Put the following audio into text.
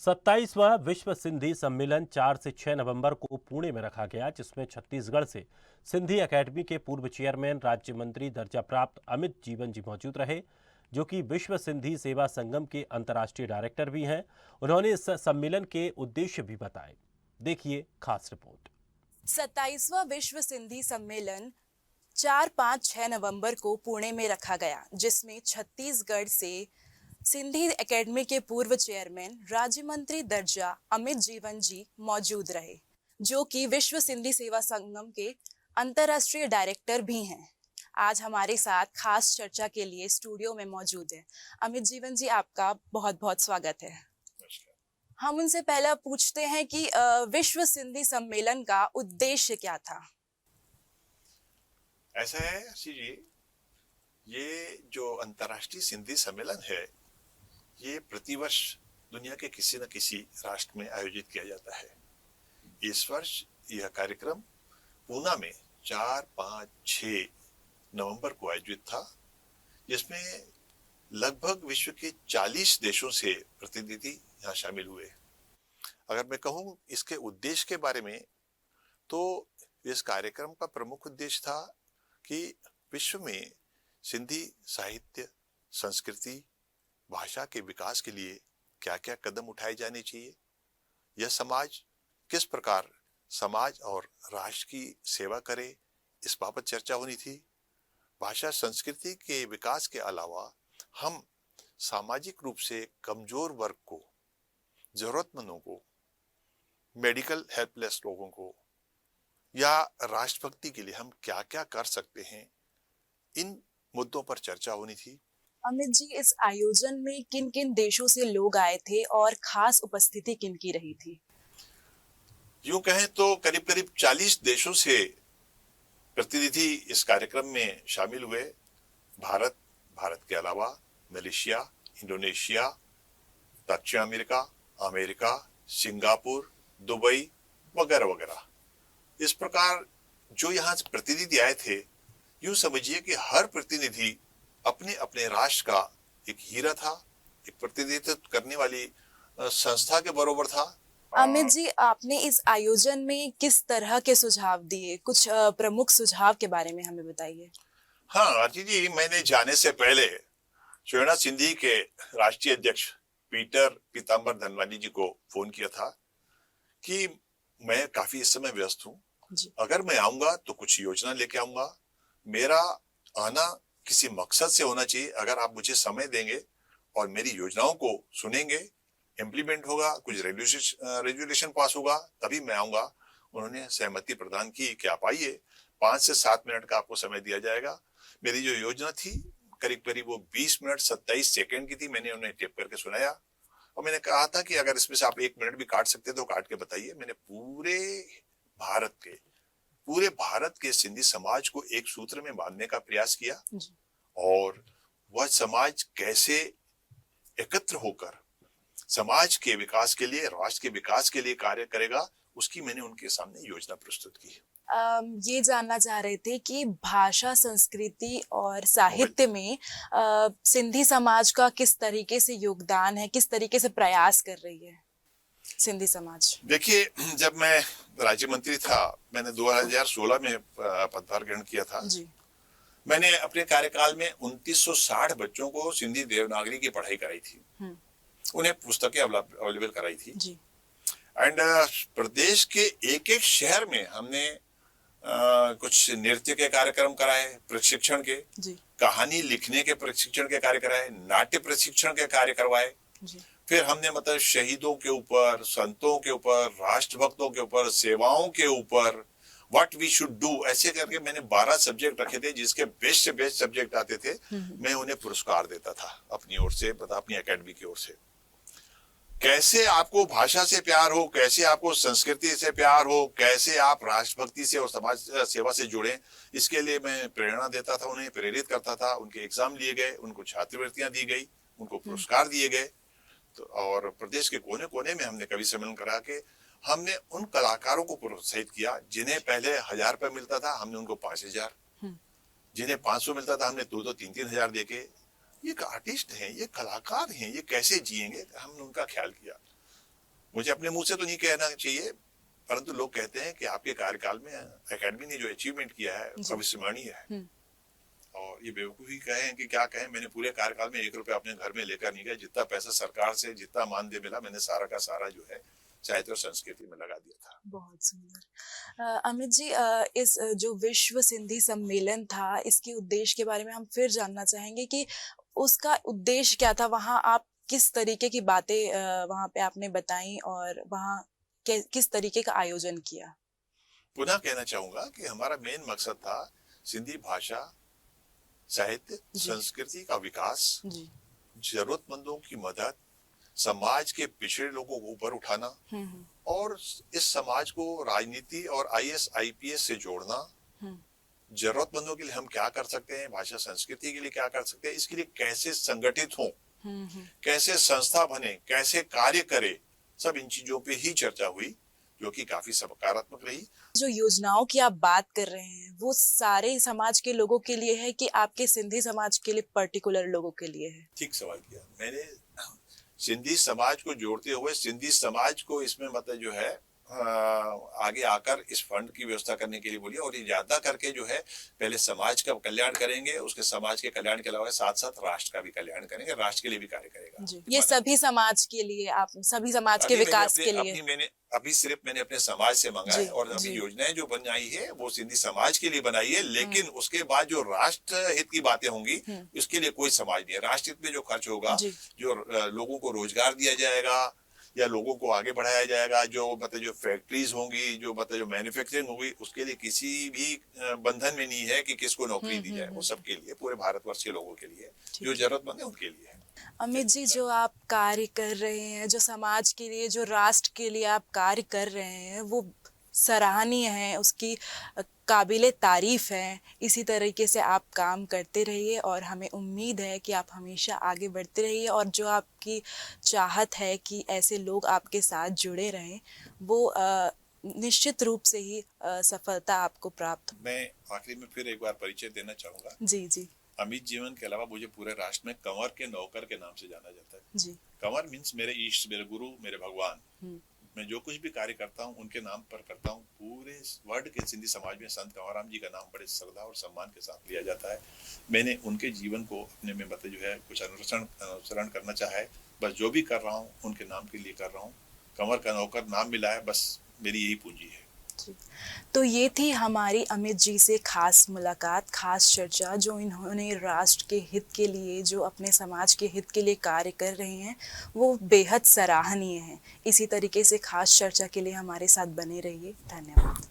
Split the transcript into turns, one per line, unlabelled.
27वां विश्व सिंधी सम्मेलन 4 से 6 नवंबर को पुणे में रखा गया, जिसमें छत्तीसगढ़ से सिंधी एकेडमी के पूर्व चेयरमैन राज्य मंत्री दर्जा प्राप्त अमित जीवन जी मौजूद रहे, जो कि विश्व सिंधी सेवा संगम के अंतर्राष्ट्रीय डायरेक्टर भी हैं। उन्होंने इस सम्मेलन के उद्देश्य भी बताए। देखिए खास रिपोर्ट।
27वां विश्व सिंधी सम्मेलन 4, 5, 6 नवंबर को पुणे में रखा गया, जिसमें छत्तीसगढ़ से सिंधी एकेडमी के पूर्व चेयरमैन राज्य मंत्री दर्जा अमित जीवन जी मौजूद रहे, जो कि विश्व सिंधी सेवा संगम के अंतर्राष्ट्रीय डायरेक्टर भी हैं। आज हमारे साथ खास चर्चा के लिए स्टूडियो में मौजूद है अमित जीवन जी। आपका बहुत बहुत स्वागत है। हम उनसे पहला पूछते हैं कि विश्व सिंधी सम्मेलन का उद्देश्य क्या था।
ऐसा है हर्षी जी, ये जो अंतर्राष्ट्रीय सिंधी सम्मेलन है, ये प्रतिवर्ष दुनिया के किसी न किसी राष्ट्र में आयोजित किया जाता है। इस वर्ष यह कार्यक्रम पूना में 4, 5, 6 नवंबर को आयोजित था, जिसमें लगभग विश्व के 40 देशों से प्रतिनिधि यहाँ शामिल हुए। अगर मैं कहूँ इसके उद्देश्य के बारे में, तो इस कार्यक्रम का प्रमुख उद्देश्य था कि विश्व में सिंधी साहित्य, संस्कृति, भाषा के विकास के लिए क्या क्या कदम उठाए जाने चाहिए, यह समाज किस प्रकार समाज और राष्ट्र की सेवा करे, इस बाबत चर्चा होनी थी। भाषा संस्कृति के विकास के अलावा हम सामाजिक रूप से कमजोर वर्ग को, जरूरतमंदों को, मेडिकल हेल्पलेस लोगों को या राष्ट्रभक्ति के लिए हम क्या क्या कर सकते हैं, इन मुद्दों पर चर्चा होनी थी।
अमित जी, इस आयोजन में किन किन देशों से लोग आए थे और खास उपस्थिति किन की रही थी?
यूं कहें तो करीब करीब 40 देशों से प्रतिनिधि इस कार्यक्रम में शामिल हुए। भारत के अलावा मलेशिया, इंडोनेशिया, दक्षिण अमेरिका, अमेरिका, सिंगापुर, दुबई वगैरह वगैरह। इस प्रकार जो यहाँ प्रतिनिधि आए थे, यूं समझिए कि हर प्रतिनिधि अपने अपने राष्ट्र का एक हीरा था, एक प्रतिनिधित्व करने वाली संस्था के बरोबर था।
अमित जी, आपने इस आयोजन में किस तरह के सुझाव दिए? कुछ प्रमुख सुझाव के बारे में हमें बताइए।
हाँ आरती जी, मैंने जाने से पहले श्वेना सिंधी के राष्ट्रीय अध्यक्ष पीटर पीताम्बर धनवानी जी को फोन किया था कि मैं काफी इस समय व्यस्त हूँ, अगर मैं आऊंगा तो कुछ योजना लेके आऊंगा। मेरा आना किसी मकसद से होना चाहिए। अगर आप मुझे समय देंगे और मेरी योजनाओं को सुनेंगे, इम्प्लीमेंट होगा, कुछ रेजुलेशन पास होगा, तभी मैं आऊंगा। उन्होंने सहमति प्रदान की कि आप आइए, 5 से 7 मिनट का आपको समय दिया जाएगा। मेरी जो योजना थी करीब करीब वो 20 मिनट 27 सेकेंड की थी। मैंने उन्हें टेप करके सुनाया और मैंने कहा था कि अगर इसमें से आप 1 मिनट भी काट सकते तो काट के बताइए। मैंने पूरे भारत के सिंधी समाज को एक सूत्र में बांधने का प्रयास किया और वह समाज कैसे एकत्र होकर समाज के विकास के लिए, राष्ट्र के विकास के लिए कार्य करेगा, उसकी मैंने उनके सामने योजना प्रस्तुत की।
ये जानना चाह रहे थे कि भाषा, संस्कृति और साहित्य में सिंधी समाज का किस तरीके से योगदान है, किस तरीके से प्रयास कर रही है सिंधी समाज?
देखिए, जब मैं राज्य मंत्री था, मैंने 2016 में पदभार ग्रहण किया था जी। मैंने अपने कार्यकाल में 2960 बच्चों को सिंधी देवनागरी की पढ़ाई कराई थी, उन्हें पुस्तकें अवेलेबल कराई थी जी। एंड प्रदेश के एक एक शहर में हमने कुछ नृत्य के कार्यक्रम कराए, प्रशिक्षण के जी। कहानी लिखने के प्रशिक्षण के कार्य कराए, नाट्य प्रशिक्षण के कार्य करवाए। फिर हमने मतलब शहीदों के ऊपर, संतों के ऊपर, राष्ट्रभक्तों के ऊपर, सेवाओं के ऊपर, व्हाट वी शुड डू, ऐसे करके मैंने 12 सब्जेक्ट रखे थे। जिसके बेस्ट से बेस्ट सब्जेक्ट आते थे, मैं उन्हें पुरस्कार देता था अपनी ओर से, अपनी एकेडमी की ओर से। कैसे आपको भाषा से प्यार हो, कैसे आपको संस्कृति से प्यार हो, कैसे आप राष्ट्रभक्ति से और समाज सेवा से जुड़े, इसके लिए मैं प्रेरणा देता था, उन्हें प्रेरित करता था। उनके एग्जाम लिए गए, उनको छात्रवृत्तियां दी गई, उनको पुरस्कार दिए गए। तो और प्रदेश के कोने कोने में हमने कवि सम्मेलन करा के हमने उन कलाकारों को प्रोत्साहित किया जिन्हें पहले 1000 रुपए मिलता था, हमने उनको 5000, जिन्हें 500 मिलता था, हमने 2-3 हजार देके ये आर्टिस्ट हैं, ये कलाकार हैं, ये कैसे जिएंगे, हमने उनका ख्याल किया। मुझे अपने मुंह से तो नहीं कहना चाहिए, परंतु लोग कहते हैं कि आपके कार्यकाल में एकेडमी ने जो अचीवमेंट किया है अविस्मरणीय है। और ये बेवकूफी कहें कि क्या कहें, मैंने पूरे कार्यकाल में 1 रुपया अपने घर में लेकर नहीं गया। जितना पैसा सरकार से जितना मानदेय मिला, मैंने सारा का सारा जो है साहित्य और संस्कृति में लगा दिया था।
बहुत सुंदर। अमित जी, इस जो विश्व सिंधी सम्मेलन था, इसके उद्देश्य के बारे में हम फिर जानना चाहेंगे कि उसका उद्देश्य क्या था। वहाँ आप किस तरीके की बातें वहाँ पे आपने बताई और वहाँ किस तरीके का आयोजन किया?
पुनः कहना चाहूंगा कि हमारा मेन मकसद था सिंधी भाषा, साहित्य, संस्कृति का विकास, जरूरतमंदों की मदद, समाज के पिछड़े लोगों को ऊपर उठाना और इस समाज को राजनीति और IAS IPS से जोड़ना। जरूरतमंदों के लिए हम क्या कर सकते हैं, भाषा संस्कृति के लिए क्या कर सकते हैं, इसके लिए कैसे संगठित हों, कैसे संस्था बने, कैसे कार्य करे, सब इन चीजों पे ही चर्चा हुई, जो कि काफी सकारात्मक रही।
जो योजनाओं की आप बात कर रहे हैं, वो सारे समाज के लोगों के लिए है कि आपके सिंधी समाज के लिए पर्टिकुलर लोगों के लिए है? ठीक
सवाल किया मैंने। सिंधी समाज को जोड़ते हुए सिंधी समाज को इसमें मतलब जो है आगे आकर इस फंड की व्यवस्था करने के लिए बोलिए, और ये ज्यादा करके जो है पहले समाज का कल्याण करेंगे, उसके समाज के कल्याण के अलावा साथ साथ राष्ट्र का भी कल्याण करेंगे, राष्ट्र के लिए भी कार्य करेगा।
ये सभी समाज के लिए, आप सभी समाज के विकास के लिए?
मैंने अपने समाज से मांगा है, और अभी योजनाएं जो बनाई है वो सिंधी समाज के लिए बनाई है, लेकिन उसके बाद जो राष्ट्र हित की बातें होंगी उसके लिए कोई समाज नहीं है। राष्ट्र हित में जो खर्च होगा, जो लोगों को रोजगार दिया जाएगा या लोगों को आगे बढ़ाया जाएगा, जो मतलब जो फैक्ट्रीज होंगी, जो मतलब जो मैन्युफैक्चरिंग होगी, उसके लिए किसी भी बंधन में नहीं है कि किसको नौकरी दी जाए। वो सबके लिए, पूरे भारतवर्ष के लोगों के लिए, जो जरूरतमंद है उनके लिए है।
अमित जी, जो आप कार्य कर रहे हैं, जो समाज के लिए, जो राष्ट्र के लिए आप कार्य कर रहे हैं, वो सराहनीय है, उसकी काबिले तारीफ है। इसी तरीके से आप काम करते रहिए और हमें उम्मीद है कि आप हमेशा आगे बढ़ते रहिए, और जो आपकी चाहत है कि ऐसे लोग आपके साथ जुड़े रहें, वो निश्चित रूप से ही सफलता आपको प्राप्त।
मैं आखिरी में फिर एक बार परिचय देना चाहूंगा।
जी।
अमित जीवन के अलावा मुझे पूरे राष्ट्र में कंवर के नौकर के नाम से जाना जाता है।
जी।
कंवर मीन्स मेरे ईष्ट, मेरे गुरु, मेरे भगवान। मैं जो कुछ भी कार्य करता हूँ उनके नाम पर करता हूँ। पूरे वर्ल्ड के सिंधी समाज में संत कंवरराम जी का नाम बड़े श्रद्धा और सम्मान के साथ लिया जाता है। मैंने उनके जीवन को अपने में मतलब जो है कुछ अनुसरण करना चाहा है। बस जो भी कर रहा हूँ उनके नाम के लिए कर रहा हूँ। कंवर का नौकर नाम मिला है, बस मेरी यही पूंजी है।
तो ये थी हमारी अमित जी से खास मुलाकात, खास चर्चा, जो इन्होंने राष्ट्र के हित के लिए, जो अपने समाज के हित के लिए कार्य कर रहे हैं, वो बेहद सराहनीय है। इसी तरीके से खास चर्चा के लिए हमारे साथ बने रहिए। धन्यवाद।